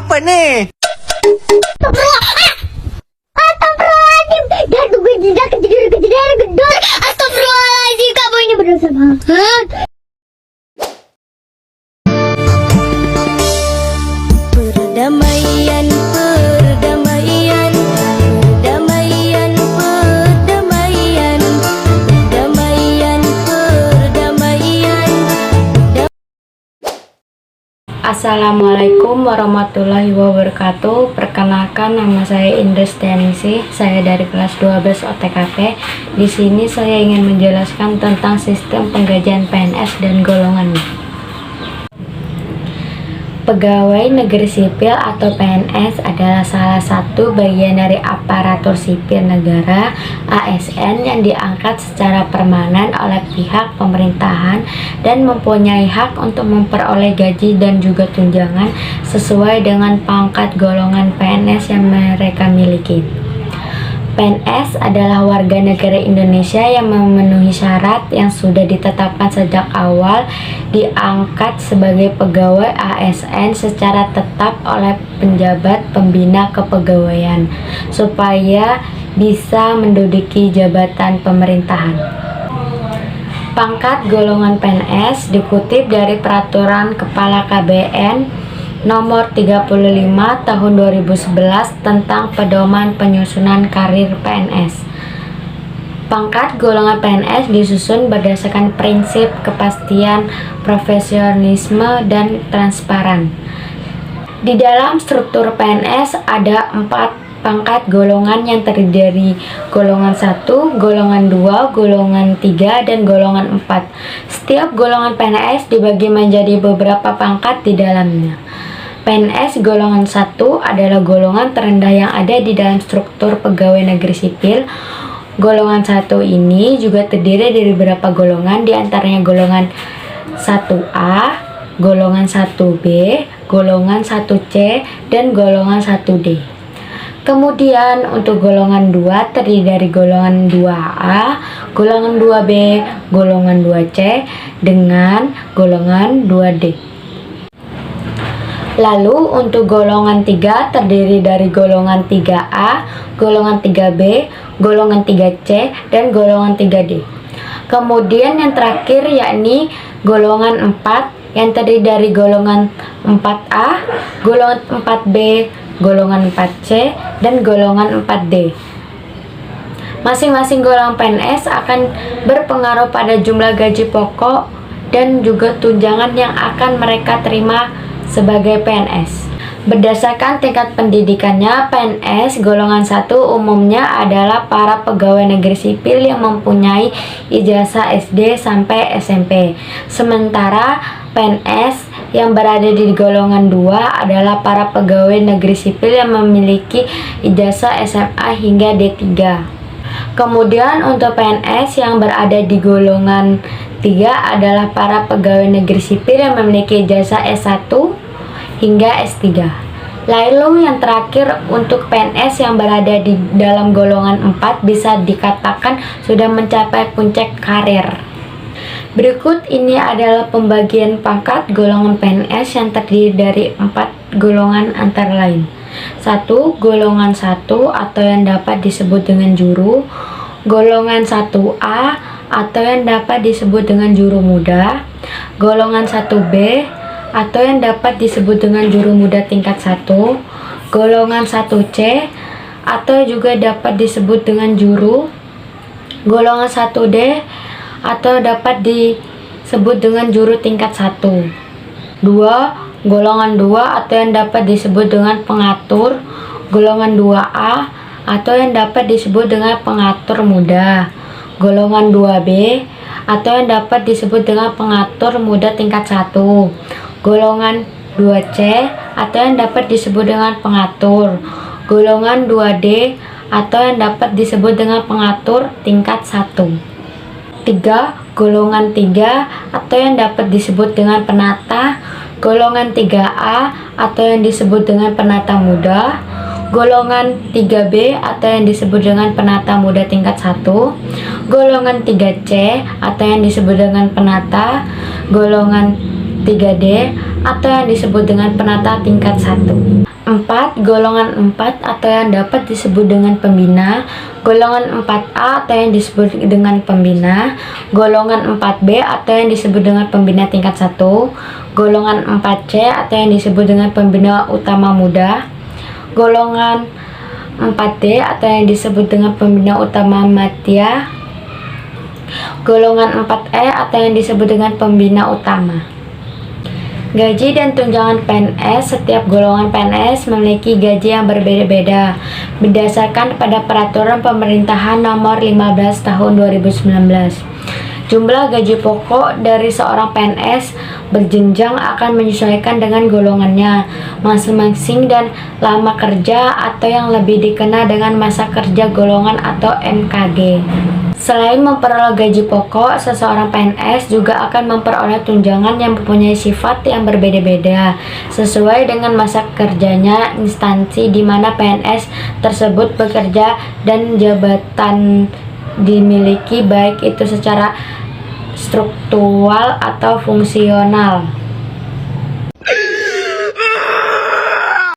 Apa nih? Astagfirullahaladzim. Dan gue tidak kejadian gedor. Astagfirullahaladzim, kamu ini berdosa banget. Perdamaian, perdamaian, perdamaian, perdamaian, perdamaian, perdamaian. Assalamualaikum warahmatullahi wabarakatuh. Perkenalkan, nama saya Indres Tianingsih. Saya dari kelas 12 OTKP. Di sini saya ingin menjelaskan tentang sistem penggajian PNS dan golongannya. Pegawai negeri sipil atau PNS adalah salah satu bagian dari aparatur sipil negara ASN yang diangkat secara permanen oleh pihak pemerintahan dan mempunyai hak untuk memperoleh gaji dan juga tunjangan sesuai dengan pangkat golongan PNS yang mereka miliki. PNS adalah warga negara Indonesia yang memenuhi syarat yang sudah ditetapkan sejak awal diangkat sebagai pegawai ASN secara tetap oleh penjabat pembina kepegawaian supaya bisa menduduki jabatan pemerintahan. Pangkat golongan PNS dikutip dari Peraturan Kepala KBN Nomor 35 Tahun 2011 tentang Pedoman Penyusunan Karir PNS. Pangkat golongan PNS disusun berdasarkan prinsip kepastian, profesionalisme, dan transparan. Di dalam struktur PNS ada 4 pangkat golongan yang terdiri dari golongan 1, golongan 2, golongan 3, dan golongan 4. Setiap golongan PNS dibagi menjadi beberapa pangkat di dalamnya. PNS golongan 1 adalah golongan terendah yang ada di dalam struktur pegawai negeri sipil. Golongan 1 ini juga terdiri dari beberapa golongan, diantaranya golongan 1A, golongan 1B, golongan 1C, dan golongan 1D. Kemudian untuk golongan 2 terdiri dari golongan 2A, golongan 2B, golongan 2C, dengan golongan 2D. Lalu untuk golongan 3 terdiri dari golongan 3A, golongan 3B, golongan 3C, dan golongan 3D. Kemudian yang terakhir yakni golongan 4 yang terdiri dari golongan 4A, golongan 4B, golongan 4C, dan golongan 4D. Masing-masing golongan PNS akan berpengaruh pada jumlah gaji pokok dan juga tunjangan yang akan mereka terima sebagai PNS. Berdasarkan tingkat pendidikannya, PNS golongan 1 umumnya adalah para pegawai negeri sipil yang mempunyai ijazah SD sampai SMP. Sementara PNS yang berada di golongan 2 adalah para pegawai negeri sipil yang memiliki ijazah SMA hingga D3. Kemudian untuk PNS yang berada di golongan 3 adalah para pegawai negeri sipil yang memiliki ijazah S1 hingga S3. Lalu yang terakhir untuk PNS yang berada di dalam golongan 4 bisa dikatakan sudah mencapai puncak karir. Berikut ini adalah pembagian pangkat golongan PNS yang terdiri dari 4 golongan antara lain. 1. Golongan 1 atau yang dapat disebut dengan juru. Golongan 1A atau yang dapat disebut dengan juru muda. Golongan 1B atau yang dapat disebut dengan juru muda tingkat 1. Golongan 1C atau juga dapat disebut dengan juru. Golongan 1D atau dapat disebut dengan juru tingkat 1. 2. Golongan 2 atau yang dapat disebut dengan pengatur. Golongan 2A atau yang dapat disebut dengan pengatur muda. Golongan 2B atau yang dapat disebut dengan pengatur muda tingkat 1. Golongan 2C atau yang dapat disebut dengan pengatur. Golongan 2D atau yang dapat disebut dengan pengatur tingkat 1. 3. Golongan 3 atau yang dapat disebut dengan penata. Golongan 3A atau yang disebut dengan penata muda. Golongan 3B atau yang disebut dengan penata muda tingkat 1. Golongan 3C atau yang disebut dengan penata. Golongan 3D atau yang disebut dengan penata tingkat 1. 4. Golongan 4 atau yang dapat disebut dengan pembina. Golongan 4A atau yang disebut dengan pembina. Golongan 4B atau yang disebut dengan pembina tingkat 1. Golongan 4C atau yang disebut dengan pembina utama muda. Golongan 4D atau yang disebut dengan pembina utama madya. Golongan 4E atau yang disebut dengan pembina utama. Gaji dan tunjangan PNS. Setiap golongan PNS memiliki gaji yang berbeda-beda berdasarkan pada Peraturan Pemerintahan Nomor 15 Tahun 2019. Jumlah gaji pokok dari seorang PNS berjenjang akan menyesuaikan dengan golongannya masing-masing dan lama kerja atau yang lebih dikenal dengan masa kerja golongan atau MKG. Selain memperoleh gaji pokok, seseorang PNS juga akan memperoleh tunjangan yang mempunyai sifat yang berbeda-beda sesuai dengan masa kerjanya, instansi di mana PNS tersebut bekerja, dan jabatan dimiliki, baik itu secara struktural atau fungsional.